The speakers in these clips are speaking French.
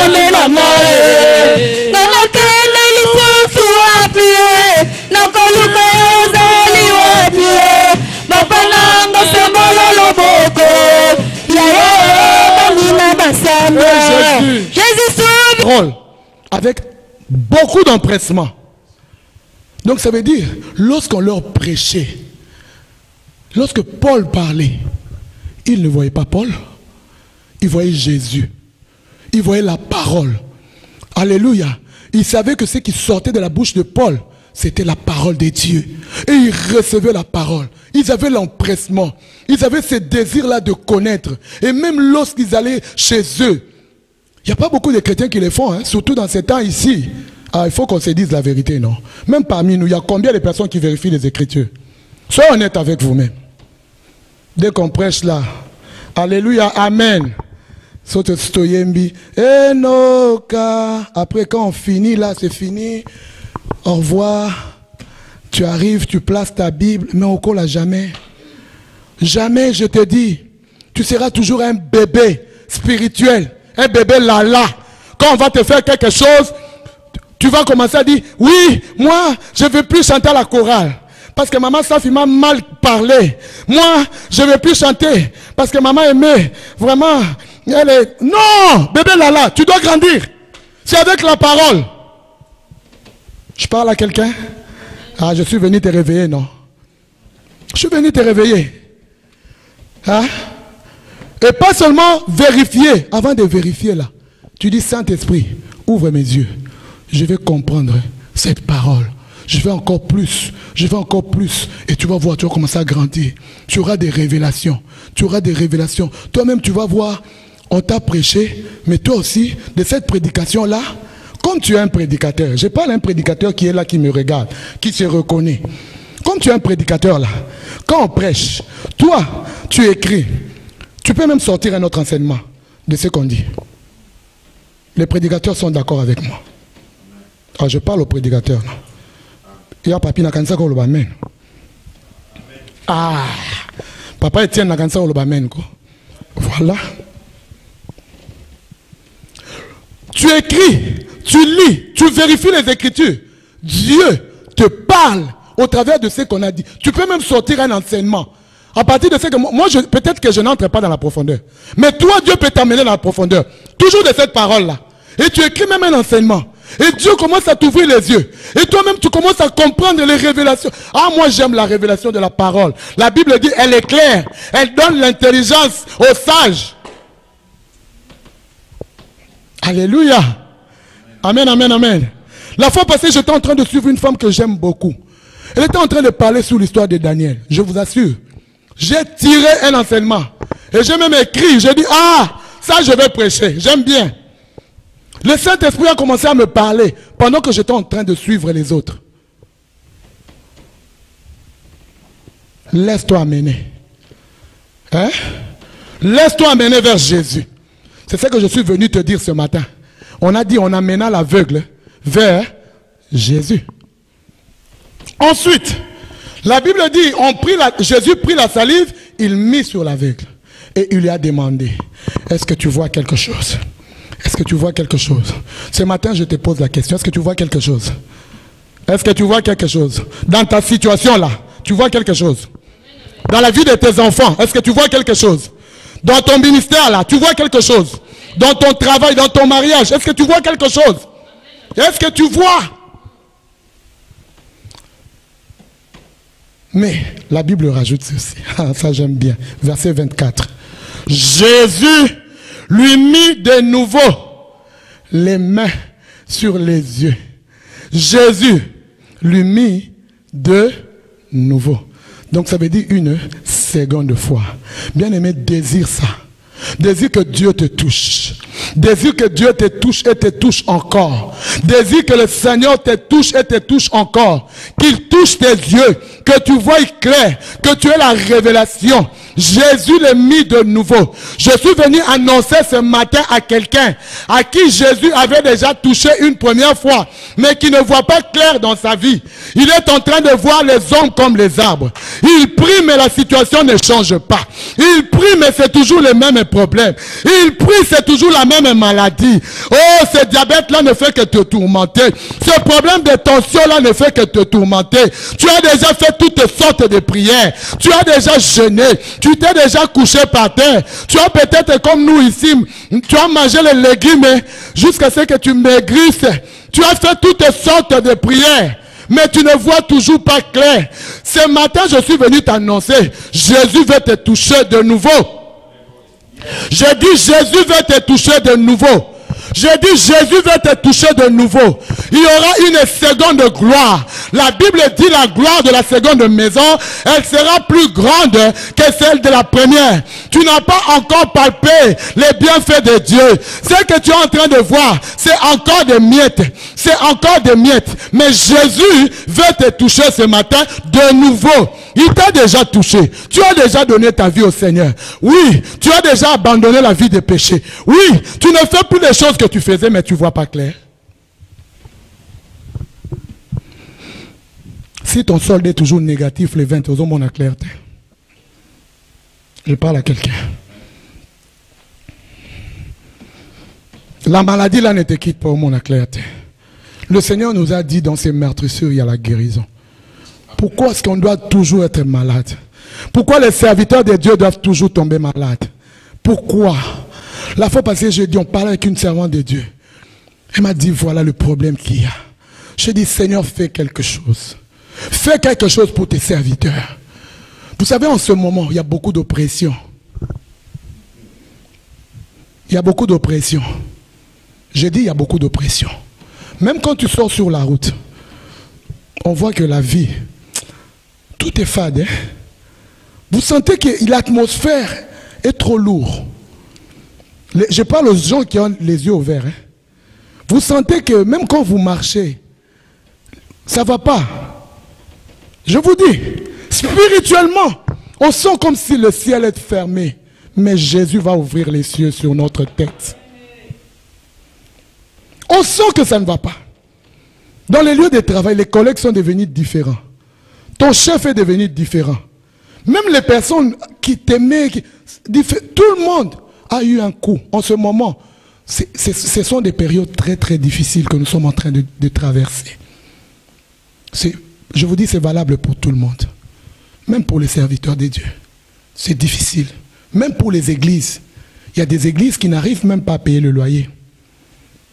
nzambe na moi nakokende lisusu wapi nakoluka ozali wapi papa nanga sembola loboko yaye basamba Jésus sauve avec beaucoup d'empressement. Donc ça veut dire, lorsqu'on leur prêchait, lorsque Paul parlait, ils ne voyaient pas Paul, ils voyaient Jésus, ils voyaient la parole. Alléluia. Ils savaient que ce qui sortait de la bouche de Paul, c'était la parole de Dieu. Et ils recevaient la parole. Ils avaient l'empressement. Ils avaient ce désir-là de connaître. Et même lorsqu'ils allaient chez eux, il n'y a pas beaucoup de chrétiens qui le font, hein, surtout dans ces temps ici. Ah, il faut qu'on se dise la vérité, non? Même parmi nous, il y a combien de personnes qui vérifient les Écritures? Soyez honnête avec vous-même. Dès qu'on prêche là, alléluia, amen. Après quand on finit là, c'est fini. Au revoir. Tu arrives, tu places ta Bible, mais on ne colle jamais. Jamais, je te dis, tu seras toujours un bébé spirituel, un bébé lala. Quand on va te faire quelque chose, tu vas commencer à dire, oui, moi, je ne veux plus chanter à la chorale. Parce que maman Safi m'a mal parlé. Moi, je ne veux plus chanter. Parce que maman aimait. Vraiment, elle est... Non, bébé Lala, tu dois grandir. C'est avec la parole. Je parle à quelqu'un. Ah, je suis venu te réveiller, non? Je suis venu te réveiller. Hein? Et pas seulement vérifier. Avant de vérifier là, tu dis, Saint-Esprit, ouvre mes yeux. Je vais comprendre cette parole. Je vais encore plus. Je vais encore plus. Et tu vas voir, tu vas commencer à grandir. Tu auras des révélations. Tu auras des révélations. Toi-même, tu vas voir, on t'a prêché, mais toi aussi, de cette prédication-là, comme tu es un prédicateur, je parle à un prédicateur qui est là, qui me regarde, qui se reconnaît. Comme tu es un prédicateur là, quand on prêche, toi, tu écris. Tu peux même sortir un autre enseignement de ce qu'on dit. Les prédicateurs sont d'accord avec moi. Ah, je parle aux prédicateurs. Il y a papi na kanisa ko lobamen. Ah, papa Etienne na kanisa ko lobamen ko. Voilà. Tu écris, tu lis, tu vérifies les Écritures. Dieu te parle au travers de ce qu'on a dit. Tu peux même sortir un enseignement. À partir de ce que moi, peut-être que je n'entre pas dans la profondeur. Mais toi, Dieu peut t'amener dans la profondeur. Toujours de cette parole-là. Et tu écris même un enseignement. Et Dieu commence à t'ouvrir les yeux. Et toi-même, tu commences à comprendre les révélations. Ah, moi, j'aime la révélation de la parole. La Bible dit, elle est claire. Elle donne l'intelligence aux sages. Alléluia. Amen, amen, amen. La fois passée, j'étais en train de suivre une femme que j'aime beaucoup. Elle était en train de parler sur l'histoire de Daniel. Je vous assure. J'ai tiré un enseignement. Et j'ai même écrit. J'ai dit, ah, ça je vais prêcher. J'aime bien. Le Saint-Esprit a commencé à me parler pendant que j'étais en train de suivre les autres. Laisse-toi amener. Hein? Laisse-toi amener vers Jésus. C'est ce que je suis venu te dire ce matin. On a dit, on amena l'aveugle vers Jésus. Ensuite, la Bible dit, Jésus prit la salive, il mit sur l'aveugle. Et il lui a demandé, est-ce que tu vois quelque chose? Est-ce que tu vois quelque chose? Ce matin, je te pose la question, est-ce que tu vois quelque chose? Est-ce que tu vois quelque chose? Dans ta situation là, tu vois quelque chose? Dans la vie de tes enfants, est-ce que tu vois quelque chose? Dans ton ministère là, tu vois quelque chose? Dans ton travail, dans ton mariage, est-ce que tu vois quelque chose? Est-ce que tu vois? Mais la Bible rajoute ceci. Ah, ça j'aime bien. Verset 24. Jésus lui mit de nouveau les mains sur les yeux. Jésus lui mit de nouveau. Donc ça veut dire une seconde fois. Bien-aimé, désire ça. Désire que Dieu te touche. Désire que Dieu te touche et te touche encore. Désire que le Seigneur te touche et te touche encore. Qu'il touche tes yeux. Que tu vois clair. Que tu aies la révélation. Jésus l'a mis de nouveau. Je suis venu annoncer ce matin à quelqu'un à qui Jésus avait déjà touché une première fois, mais qui ne voit pas clair dans sa vie. Il est en train de voir les hommes comme les arbres. Il prie, mais la situation ne change pas. Il prie, mais c'est toujours les mêmes problèmes. Il prie, c'est toujours la même maladie. Oh, ce diabète-là ne fait que te tourmenter. Ce problème de tension-là ne fait que te tourmenter. Tu as déjà fait toutes sortes de prières. Tu as déjà jeûné. Tu t'es déjà couché par terre. Tu as peut-être comme nous ici, tu as mangé les légumes jusqu'à ce que tu maigrisses. Tu as fait toutes sortes de prières. Mais tu ne vois toujours pas clair. Ce matin, je suis venu t'annoncer, Jésus veut te toucher de nouveau. Je dis, Jésus veut te toucher de nouveau. Je dis, Jésus veut te toucher de nouveau. Il y aura une seconde gloire. La Bible dit la gloire de la seconde maison, elle sera plus grande que celle de la première. Tu n'as pas encore palpé les bienfaits de Dieu. Ce que tu es en train de voir, c'est encore des miettes. C'est encore des miettes. Mais Jésus veut te toucher ce matin de nouveau. Il t'a déjà touché. Tu as déjà donné ta vie au Seigneur. Oui, tu as déjà abandonné la vie de péché. Oui, tu ne fais plus les choses que tu faisais, mais tu ne vois pas clair. Si ton solde est toujours négatif, les 20 aux mon a clarté. Je parle à quelqu'un. La maladie là ne te quitte pas au mon a clarté. Le Seigneur nous a dit dans ses meurtrissures, il y a la guérison. Pourquoi est-ce qu'on doit toujours être malade? Pourquoi les serviteurs de Dieu doivent toujours tomber malades? Pourquoi? La fois passée, j'ai dit, on parlait avec une servante de Dieu. Elle m'a dit, voilà le problème qu'il y a. J'ai dit, Seigneur, fais quelque chose. Fais quelque chose pour tes serviteurs. Vous savez, en ce moment, il y a beaucoup d'oppression. Il y a beaucoup d'oppression. J'ai dit, il y a beaucoup d'oppression. Même quand tu sors sur la route, on voit que la vie, tout est fade. Hein? Vous sentez que l'atmosphère est trop lourde. Je parle aux gens qui ont les yeux ouverts. Hein? Vous sentez que même quand vous marchez, ça ne va pas. Je vous dis, spirituellement, on sent comme si le ciel est fermé. Mais Jésus va ouvrir les cieux sur notre tête. On sent que ça ne va pas. Dans les lieux de travail, les collègues sont devenus différents. Ton chef est devenu différent. Même les personnes qui t'aimaient, tout le monde a eu un coup. En ce moment, ce sont des périodes très très difficiles que nous sommes en train de traverser. Je vous dis, c'est valable pour tout le monde. Même pour les serviteurs de Dieu. C'est difficile. Même pour les églises. Il y a des églises qui n'arrivent même pas à payer le loyer.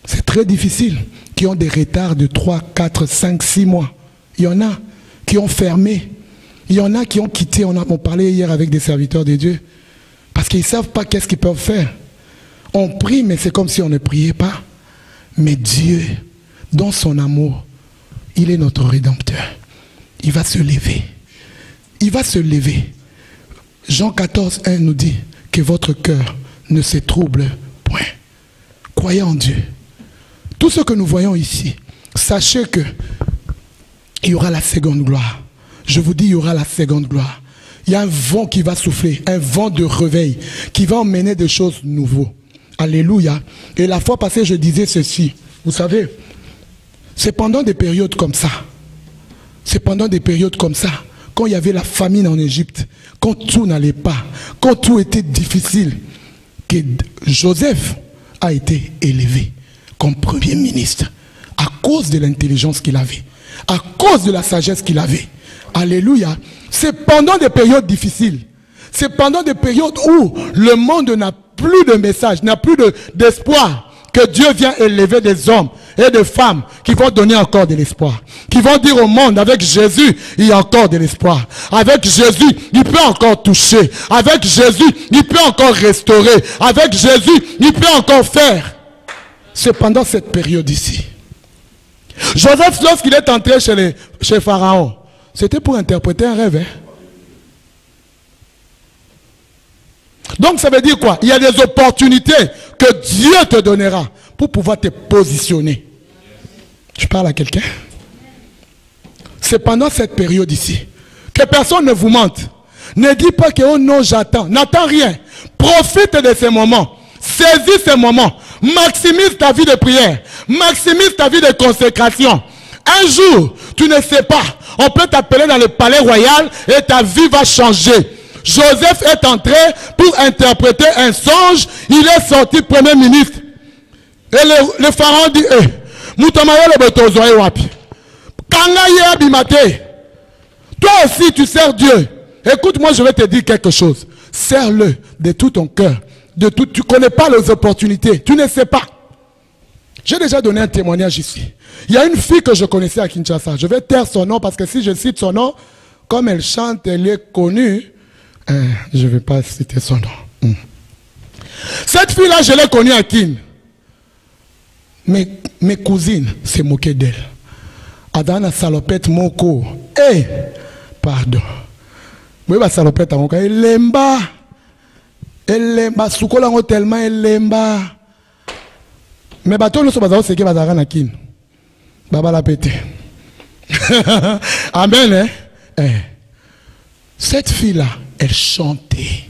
C'est très difficile. Qui ont des retards de 3, 4, 5, 6 mois. Il y en a qui ont fermé. Il y en a qui ont quitté. On parlait hier avec des serviteurs de Dieu. Parce qu'ils ne savent pas qu'est-ce qu'ils peuvent faire. On prie, mais c'est comme si on ne priait pas. Mais Dieu, dans son amour, il est notre rédempteur. Il va se lever. Il va se lever. Jean 14, 1 nous dit que votre cœur ne se trouble point. Croyez en Dieu. Tout ce que nous voyons ici, sachez que il y aura la seconde gloire. Je vous dis, il y aura la seconde gloire. Il y a un vent qui va souffler, un vent de réveil, qui va emmener des choses nouvelles. Alléluia. Et la fois passée, je disais ceci. Vous savez, c'est pendant des périodes comme ça. C'est pendant des périodes comme ça, quand il y avait la famine en Égypte, quand tout n'allait pas, quand tout était difficile, que Joseph a été élevé comme premier ministre à cause de l'intelligence qu'il avait, à cause de la sagesse qu'il avait. Alléluia. C'est pendant des périodes difficiles, c'est pendant des périodes où le monde n'a plus de message, n'a plus d'espoir, que Dieu vient élever des hommes et des femmes qui vont donner encore de l'espoir. Qui vont dire au monde, avec Jésus, il y a encore de l'espoir. Avec Jésus, il peut encore toucher. Avec Jésus, il peut encore restaurer. Avec Jésus, il peut encore faire. C'est pendant cette période ici. Joseph, lorsqu'il est entré chez Pharaon, c'était pour interpréter un rêve. Hein? Donc ça veut dire quoi? Il y a des opportunités que Dieu te donnera pour pouvoir te positionner. Je parle à quelqu'un. C'est pendant cette période ici que personne ne vous mente. Ne dis pas que oh non, j'attends. N'attends rien. Profite de ces moments. Saisis ces moments. Maximise ta vie de prière. Maximise ta vie de consécration. Un jour, tu ne sais pas, on peut t'appeler dans le palais royal et ta vie va changer. Joseph est entré pour interpréter un songe. Il est sorti premier ministre. Et le pharaon dit, toi aussi tu sers Dieu. Écoute-moi, je vais te dire quelque chose. Sers-le de tout ton cœur. Tu ne connais pas les opportunités. Tu ne sais pas. J'ai déjà donné un témoignage ici. Il y a une fille que je connaissais à Kinshasa. Je vais taire son nom parce que si je cite son nom, comme elle chante, elle est connue. Je ne vais pas citer son nom. Cette fille-là, je l'ai connue à Kin. Mes cousines se moquaient d'elle. Adana salopette moko. Pardon. Oui, bah salopette moko. Elemba. Soukola ngo tellement elemba. Mais bateau nous sommes bazao c'est que bazara na Kin. Baba la pété. Amen. Cette fille-là, elle chantait.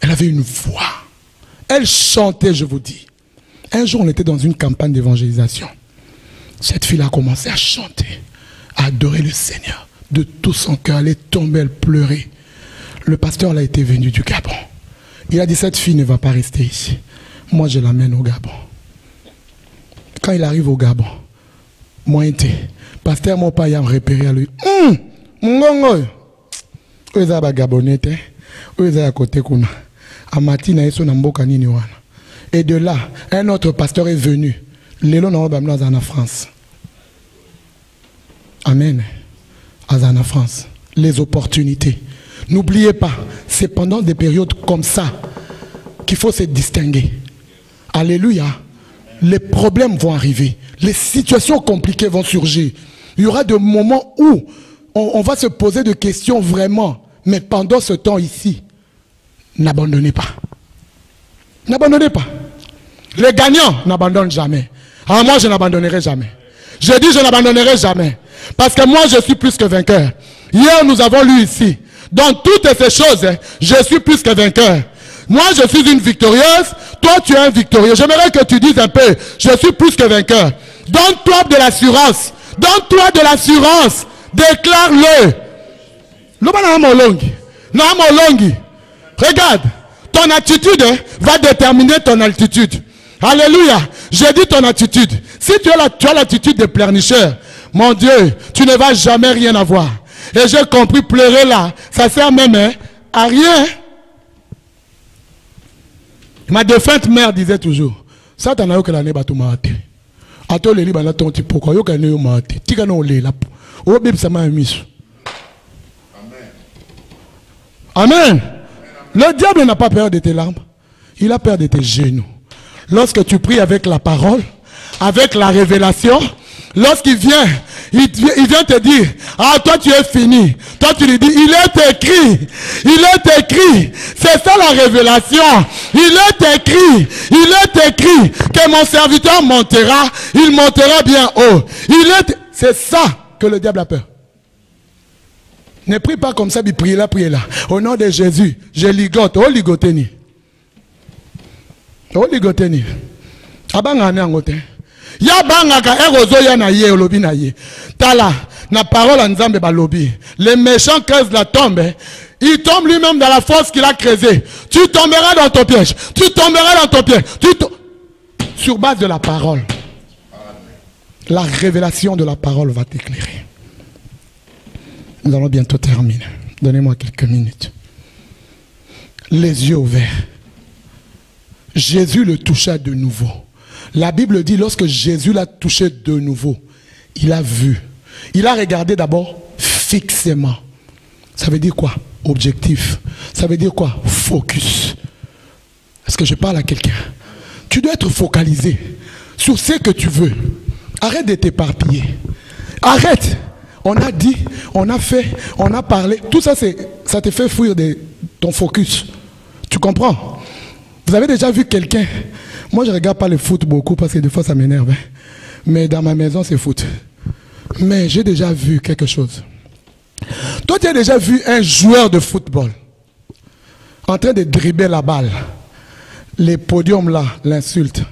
Elle avait une voix. Elle chantait, je vous dis. Un jour, on était dans une campagne d'évangélisation. Cette fille a commencé à chanter, à adorer le Seigneur. De tout son cœur, elle est tombée, elle pleurait. Le pasteur là était venu du Gabon. Il a dit, cette fille ne va pas rester ici. Moi, je l'amène au Gabon. Quand il arrive au Gabon, moi, pasteur mon père a repéré à lui. Mongongo. Où est-ce que Gabonais? Où est-ce à côté kuna? À Matina, ils sont en Bokanini wana. Et de là, un autre pasteur est venu. Lélo n'a pas en France. Amen. En France. Les opportunités. N'oubliez pas, c'est pendant des périodes comme ça qu'il faut se distinguer. Alléluia. Les problèmes vont arriver. Les situations compliquées vont surgir. Il y aura des moments où on va se poser des questions vraiment. Mais pendant ce temps ici, n'abandonnez pas. N'abandonnez pas. Les gagnants n'abandonnent jamais. Alors moi, je n'abandonnerai jamais. Je dis, je n'abandonnerai jamais. Parce que moi, je suis plus que vainqueur. Hier, nous avons lu ici. Dans toutes ces choses, je suis plus que vainqueur. Moi, je suis une victorieuse. Toi, tu es un victorieux. J'aimerais que tu dises un peu, je suis plus que vainqueur. Donne-toi de l'assurance. Donne-toi de l'assurance. Déclare-le. Regarde. Ton attitude va déterminer ton altitude. Alléluia. J'ai dit ton attitude. Si tu as l'attitude de pleurnicheur, mon Dieu, tu ne vas jamais rien avoir. Et j'ai compris, pleurer là, ça sert même à rien. Ma défunte mère disait toujours, ça t'en a eu que l'année bateau mate. Ato le liba na ton ti pourquoi yo kane yo mate. Tika no le la. O bib sama misu. Amen. Amen. Le diable n'a pas peur de tes larmes. Il a peur de tes genoux. Lorsque tu pries avec la parole, avec la révélation, lorsqu'il vient, il vient te dire, ah toi tu es fini. Toi tu lui dis, il est écrit. Il est écrit. C'est ça la révélation. Il est écrit que mon serviteur montera. Il montera bien haut. C'est ça que le diable a peur. Ne prie pas comme ça, mais priez là. Au nom de Jésus, je ligote. Oh ligoteni. Oh ligoteni. Abanga ne angote. Ya banga ka erozo ya na ye olobi na ye. Tala na parole en Nzambe ba lobi. Les méchants creusent la tombe. Il tombe lui-même dans la fosse qu'il a creusée. Tu tomberas dans ton piège. Tu tomberas dans ton piège. Sur base de la parole. La révélation de la parole va t'éclairer. Nous allons bientôt terminer. Donnez-moi quelques minutes. Les yeux ouverts. Jésus le toucha de nouveau. La Bible dit, lorsque Jésus l'a touché de nouveau, il a vu. Il a regardé d'abord fixement. Ça veut dire quoi? Objectif. Ça veut dire quoi? Focus. Est-ce que je parle à quelqu'un? Tu dois être focalisé sur ce que tu veux. Arrête de t'éparpiller. Arrête. On a dit, on a fait, on a parlé. Tout ça, ça te fait fuir de ton focus. Tu comprends? Vous avez déjà vu quelqu'un? Moi, je ne regarde pas le foot beaucoup parce que des fois, ça m'énerve. Mais dans ma maison, c'est foot. Mais j'ai déjà vu quelque chose. Toi, tu as déjà vu un joueur de football en train de dribbler la balle. Les podiums là, l'insulte.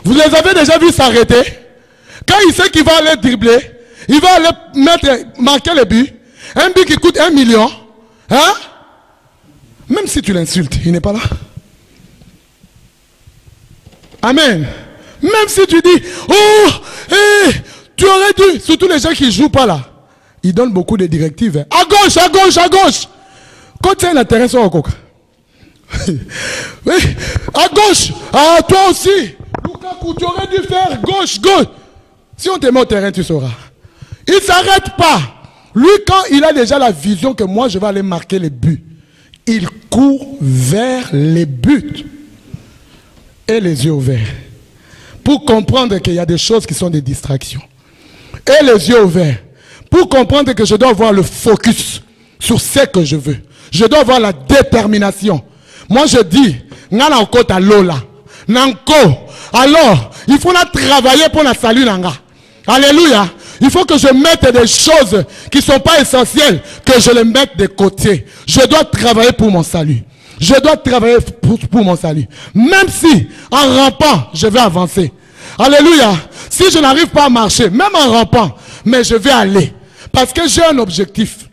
Vous les avez déjà vus s'arrêter? Quand il sait qu'il va aller dribbler, il va aller marquer le but. Un but qui coûte 1 million. Hein? Même si tu l'insultes, il n'est pas là. Amen. Même si tu dis, oh, tu aurais dû, surtout les gens qui ne jouent pas là, ils donnent beaucoup de directives. Hein. À gauche, à gauche, à gauche. Quand tu as un terrain sur le coq. Oui, à gauche. Ah, toi aussi. Lukaku, tu aurais dû faire gauche, gauche. Si on te met au terrain, tu sauras. Il ne s'arrête pas. Lui, quand il a déjà la vision que moi, je vais aller marquer les buts, il court vers les buts. Et les yeux ouverts. Pour comprendre qu'il y a des choses qui sont des distractions. Et les yeux ouverts. Pour comprendre que je dois avoir le focus sur ce que je veux. Je dois avoir la détermination. Moi, je dis, alors, il faut travailler pour la salut. Alléluia. Il faut que je mette des choses qui ne sont pas essentielles, que je les mette de côté. Je dois travailler pour mon salut. Je dois travailler pour mon salut. Même si, en rampant, je vais avancer. Alléluia. Si je n'arrive pas à marcher, même en rampant, mais je vais aller. Parce que j'ai un objectif.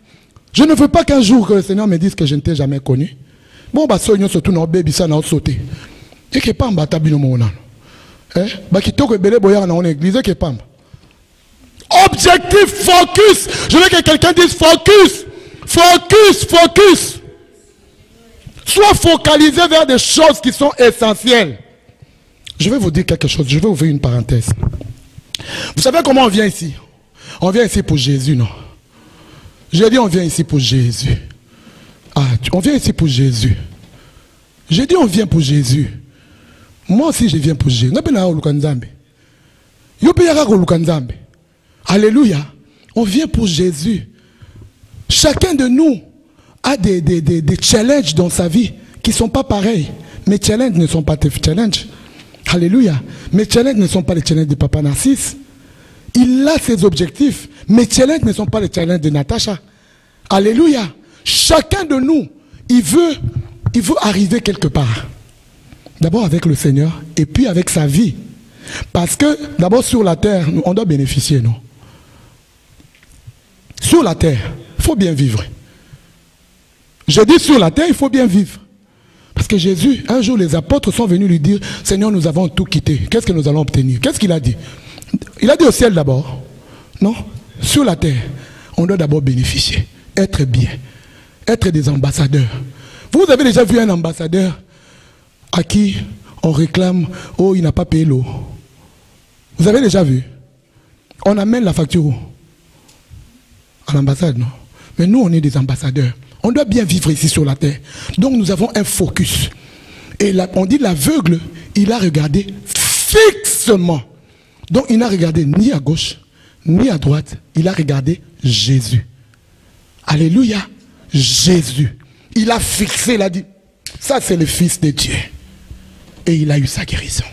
Je ne veux pas qu'un jour que le Seigneur me dise que je ne t'ai jamais connu. Bon, bah, ça, surtout, non, baby, ça, non, sauté. Et que pas en batabi, non, bah, qui toque, belé, boya, dans l'église, que pas. Objectif, focus. Je veux que quelqu'un dise focus. Focus, focus. Sois focalisé vers des choses qui sont essentielles. Je vais vous dire quelque chose. Je vais ouvrir une parenthèse. Vous savez comment on vient ici? On vient ici pour Jésus, non? J'ai dit on vient ici pour Jésus. Ah, on vient ici pour Jésus. J'ai dit on vient pour Jésus. Moi aussi je viens pour Jésus. Alléluia. On vient pour Jésus. Chacun de nous a des challenges dans sa vie qui ne sont pas pareils. Mes challenges ne sont pas tes challenges. Alléluia. Mes challenges ne sont pas les challenges de Papa Narcisse. Il a ses objectifs. Mes challenges ne sont pas les challenges de Natacha. Alléluia. Chacun de nous, il veut arriver quelque part. D'abord avec le Seigneur et puis avec sa vie. Parce que d'abord sur la terre, on doit bénéficier, non? Sur la terre, il faut bien vivre. Je dis sur la terre, il faut bien vivre. Parce que Jésus, un jour, les apôtres sont venus lui dire, Seigneur, nous avons tout quitté. Qu'est-ce que nous allons obtenir? Qu'est-ce qu'il a dit? Il a dit au ciel d'abord. Non? Sur la terre, on doit d'abord bénéficier. Être bien. Être des ambassadeurs. Vous avez déjà vu un ambassadeur à qui on réclame, oh, il n'a pas payé l'eau. Vous avez déjà vu? On amène la facture où? À l'ambassade, non? Mais nous, on est des ambassadeurs. On doit bien vivre ici sur la terre. Donc nous avons un focus. Et là, on dit l'aveugle, il a regardé fixement. Donc il n'a regardé ni à gauche, ni à droite. Il a regardé Jésus. Alléluia. Jésus. Il a fixé, il a dit, ça c'est le Fils de Dieu. Et il a eu sa guérison.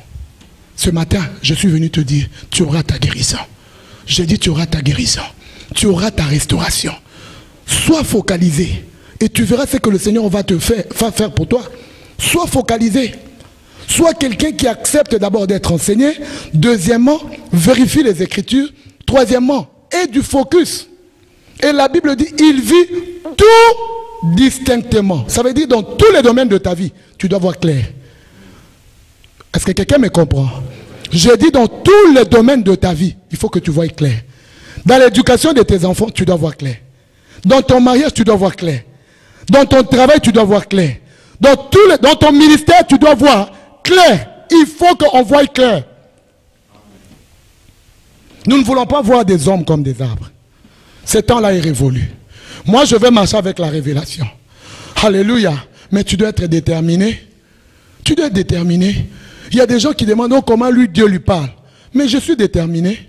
Ce matin, je suis venu te dire, tu auras ta guérison. J'ai dit, tu auras ta guérison. Tu auras ta restauration. Sois focalisé. Et tu verras ce que le Seigneur va te faire pour toi. Sois focalisé. Sois quelqu'un qui accepte d'abord d'être enseigné. Deuxièmement, vérifie les Écritures. Troisièmement, aie du focus. Et la Bible dit, il vit tout distinctement. Ça veut dire dans tous les domaines de ta vie, tu dois voir clair. Est-ce que quelqu'un me comprend? Je dis dans tous les domaines de ta vie, il faut que tu vois clair. Dans l'éducation de tes enfants, tu dois voir clair. Dans ton mariage, tu dois voir clair. Dans ton travail, tu dois voir clair. Dans ton ministère, tu dois voir clair. Il faut qu'on voie clair. Nous ne voulons pas voir des hommes comme des arbres. Ce temps-là est révolu. Moi, je vais marcher avec la révélation. Alléluia. Mais tu dois être déterminé. Tu dois être déterminé. Il y a des gens qui demandent oh, comment Dieu lui parle. Mais je suis déterminé.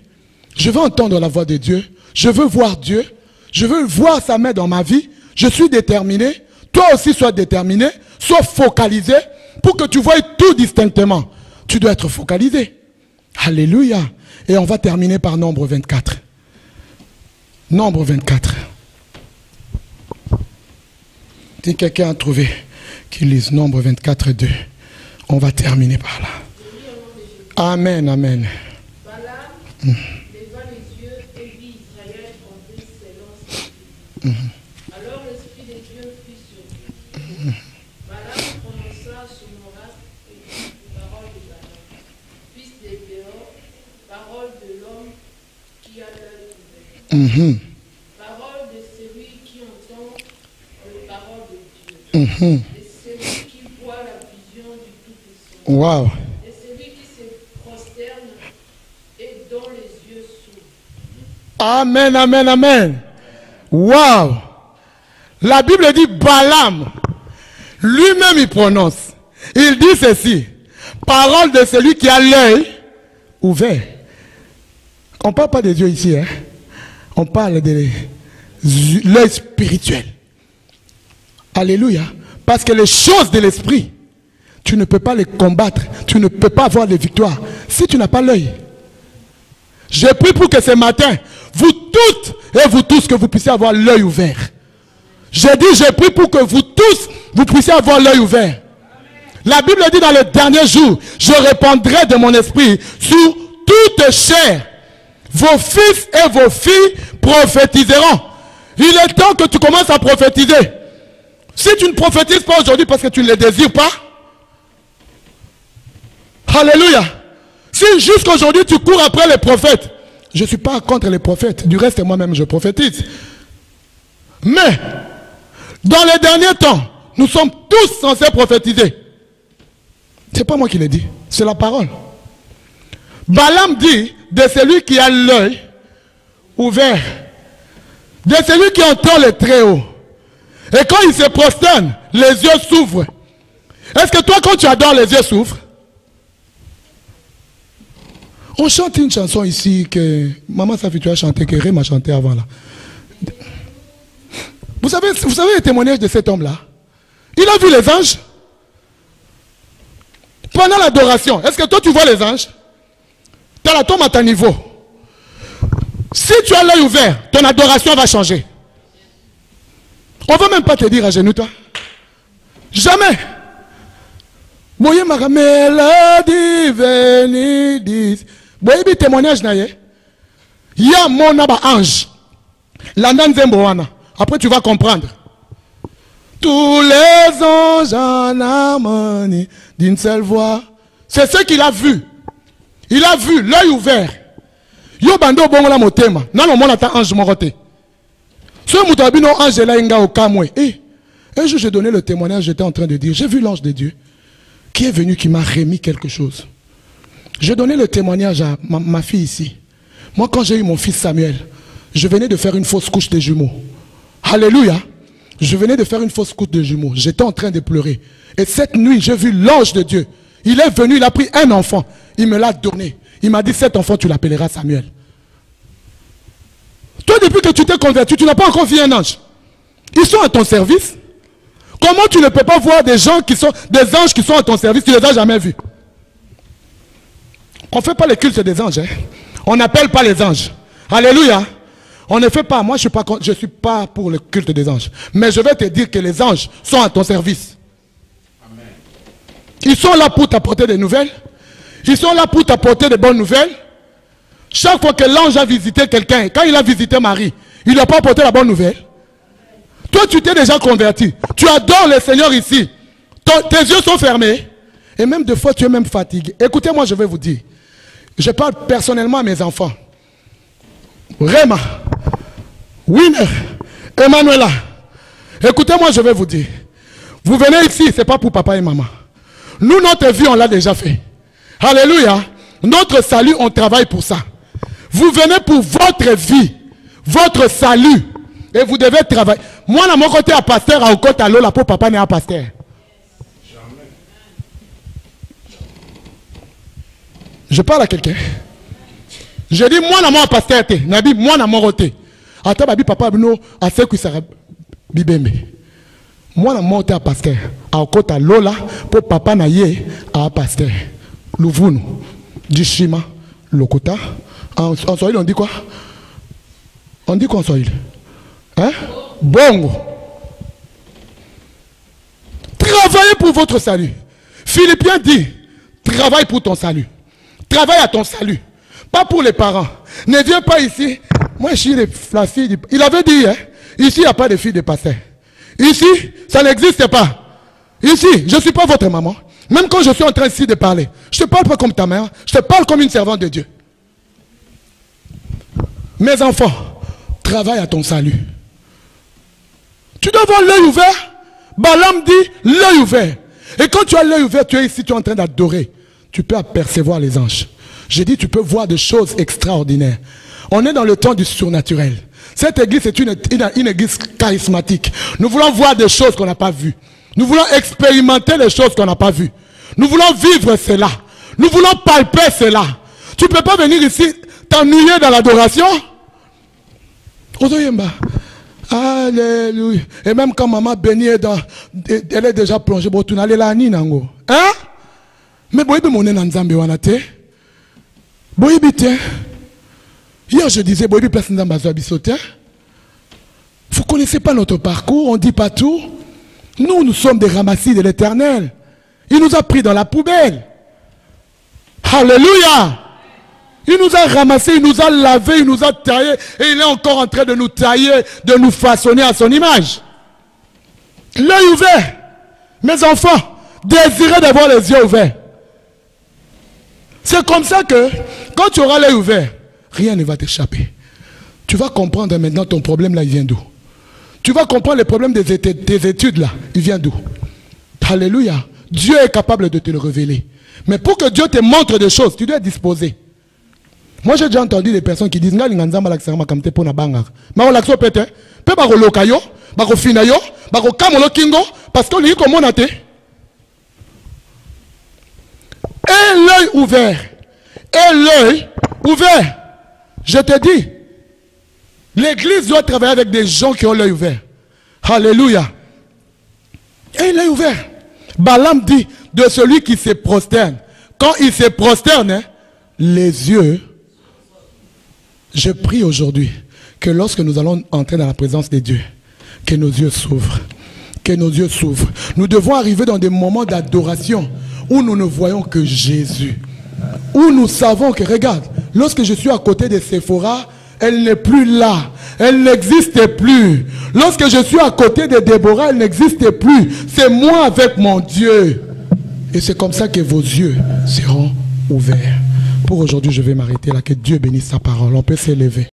Je veux entendre la voix de Dieu. Je veux voir Dieu. Je veux voir sa main dans ma vie. Je suis déterminé. Toi aussi, sois déterminé. Sois focalisé. pour que tu voies tout distinctement, tu dois être focalisé. Alléluia. Et on va terminer par Nombre 24. Nombre 24. Si quelqu'un a trouvé qu'il lise Nombre 24, 2, on va terminer par là. Amen, amen. Balaam leva les yeux et vit Israël en décellence. Alors l'Esprit de Dieu fut sur lui. Balaam prononça son oracle et dit les paroles de Balaam, fils de Béor, parole de l'homme qui a l'œil ouvert. Parole de celui qui entend les paroles de Dieu. Et celui qui voit la vision du Tout-Puissant. Wow. Et celui qui se prosterne et dont les yeux s'ouvrent. Amen, amen, amen. Wow. La Bible dit Balaam. Lui-même il prononce. Il dit ceci. Parole de celui qui a l'œil ouvert. On ne parle pas des yeux ici. Hein? On parle de l'œil spirituel. Alléluia. Parce que les choses de l'esprit, tu ne peux pas les combattre. Tu ne peux pas avoir de victoire si tu n'as pas l'œil. Je prie pour que ce matin, vous toutes et vous tous, que vous puissiez avoir l'œil ouvert. J'ai dit, je prie pour que vous tous, vous puissiez avoir l'œil ouvert. La Bible dit dans les derniers jours, je répandrai de mon esprit sur toute chair. Vos fils et vos filles prophétiseront. Il est temps que tu commences à prophétiser. Si tu ne prophétises pas aujourd'hui parce que tu ne les désires pas, alléluia. Si jusqu'aujourd'hui tu cours après les prophètes, je ne suis pas contre les prophètes, du reste moi-même je prophétise. Mais, dans les derniers temps, nous sommes tous censés prophétiser. Ce n'est pas moi qui l'ai dit, c'est la parole. Balaam dit de celui qui a l'œil ouvert, de celui qui entend le Très-Haut. Et quand il se prosterne, les yeux s'ouvrent. Est-ce que toi, quand tu adores, les yeux s'ouvrent? On chante une chanson ici que Maman Safi, tu as chanté, que Ré m'a chanté avant là. Vous savez le témoignage de cet homme-là? Il a vu les anges. Pendant l'adoration, est-ce que toi tu vois les anges? Tu as la tombe à ton niveau. Si tu as l'œil ouvert, ton adoration va changer. On ne va même pas te dire à genoux toi. Jamais. Moye maramela divinidis. Boye bi témoignage na ye. Ya mon aba ange. Landan zemboana. Après tu vas comprendre. Tous les anges en harmonie d'une seule voix. C'est ce qu'il a vu. Il a vu l'œil ouvert. Yo bando bongo la motema. Non mon ata ange moroté. Ce moutabino ange là inga au kamwe. Un jour j'ai donné le témoignage, j'étais en train de dire, j'ai vu l'ange de Dieu qui est venu, qui m'a remis quelque chose. J'ai donné le témoignage à ma fille ici. Moi quand j'ai eu mon fils Samuel, je venais de faire une fausse couche de jumeaux. Alléluia. Je venais de faire une fausse couche de jumeaux. J'étais en train de pleurer. Et cette nuit, j'ai vu l'ange de Dieu. Il est venu, il a pris un enfant. Il me l'a donné. Il m'a dit, cet enfant, tu l'appelleras Samuel. Toi, depuis que tu t'es converti, tu n'as pas encore vu un ange. Ils sont à ton service. Comment tu ne peux pas voir des gens qui sont, des anges qui sont à ton service, tu ne les as jamais vus? On ne fait pas le culte des anges. Hein? On n'appelle pas les anges. Alléluia. On ne fait pas. Moi, je ne suis pas pour le culte des anges. Mais je vais te dire que les anges sont à ton service. Amen. Ils sont là pour t'apporter des nouvelles. Ils sont là pour t'apporter des bonnes nouvelles. Chaque fois que l'ange a visité quelqu'un, quand il a visité Marie, il n'a pas apporté la bonne nouvelle. Toi, tu t'es déjà converti. Tu adores le Seigneur ici. Tes yeux sont fermés. Et même des fois, tu es même fatigué. Écoutez-moi, je vais vous dire. Je parle personnellement à mes enfants. Réma, Winner, Emmanuela. Écoutez-moi, je vais vous dire. Vous venez ici, ce n'est pas pour papa et maman. Nous, notre vie, on l'a déjà fait. Alléluia. Notre salut, on travaille pour ça. Vous venez pour votre vie, votre salut. Et vous devez travailler. Moi, dans mon côté, à pasteur, à Okota, Lola, pour papa n'est pas pasteur. Je parle à quelqu'un. Je dis, moi, dans mon pasteur, Nabi, moi, dans mon côté. Attends, babi, papa, no, à ce que ça bibembe. Moi, je monte à pasteur. À côté Lola, pour papa naïe à pasteur. Louvounou, Dishima, Lokota. En Swahili, on dit quoi? On dit quoi en Swahili? Hein? Bongo. Travaillez pour votre salut. Philippiens dit, travaille pour ton salut. Travaille à ton salut. Pas pour les parents. Ne viens pas ici. Moi, je suis la fille. Il avait dit, hein, ici, il n'y a pas de fille de pasteur. Ici, ça n'existe pas. Ici, je ne suis pas votre maman. Même quand je suis en train ici de parler, je ne te parle pas comme ta mère. Je te parle comme une servante de Dieu. Mes enfants, travaille à ton salut. Tu dois avoir l'œil ouvert. Balaam dit l'œil ouvert. Et quand tu as l'œil ouvert, tu es ici, tu es en train d'adorer. Tu peux apercevoir les anges. J'ai dit, tu peux voir des choses extraordinaires. On est dans le temps du surnaturel. Cette église est une église charismatique. Nous voulons voir des choses qu'on n'a pas vues. Nous voulons expérimenter les choses qu'on n'a pas vues. Nous voulons vivre cela. Nous voulons palper cela. Tu ne peux pas venir ici t'ennuyer dans l'adoration. Alléluia. Et même quand maman bénie elle est déjà plongée. Hein? Mais hier je disais, vous ne connaissez pas notre parcours, on ne dit pas tout. Nous sommes des ramassis de l'Éternel. Il nous a pris dans la poubelle. Alléluia. Il nous a ramassés, il nous a lavés, il nous a taillés. Et il est encore en train de nous tailler, de nous façonner à son image. L'œil ouvert. Mes enfants, désirez d'avoir les yeux ouverts. C'est comme ça que, quand tu auras l'œil ouvert, rien ne va t'échapper. Tu vas comprendre maintenant ton problème là, il vient d'où. Tu vas comprendre le problème des études là, il vient d'où. Alléluia. Dieu est capable de te le révéler. Mais pour que Dieu te montre des choses, tu dois être disposé. Moi j'ai déjà entendu des personnes qui disent nga linganzamba laksama kamte pona banga. Ma on lakso pete, pe ba ko lokayo, ba ko finayo, ba ko kamolo kingo parce que li ko monate. Et l'œil ouvert. Et l'œil ouvert. Je te dis, l'église doit travailler avec des gens qui ont l'œil ouvert. Alléluia. Et l'œil ouvert. Balaam dit de celui qui se prosterne. Quand il se prosterne, hein, les yeux. Je prie aujourd'hui que lorsque nous allons entrer dans la présence de Dieu, que nos yeux s'ouvrent. Que nos yeux s'ouvrent. Nous devons arriver dans des moments d'adoration où nous ne voyons que Jésus. Où nous savons que, regarde, lorsque je suis à côté de Séphora, elle n'est plus là. Elle n'existe plus. Lorsque je suis à côté de Déborah, elle n'existe plus. C'est moi avec mon Dieu. Et c'est comme ça que vos yeux seront ouverts. Pour aujourd'hui, je vais m'arrêter là. Que Dieu bénisse sa parole. On peut s'élever.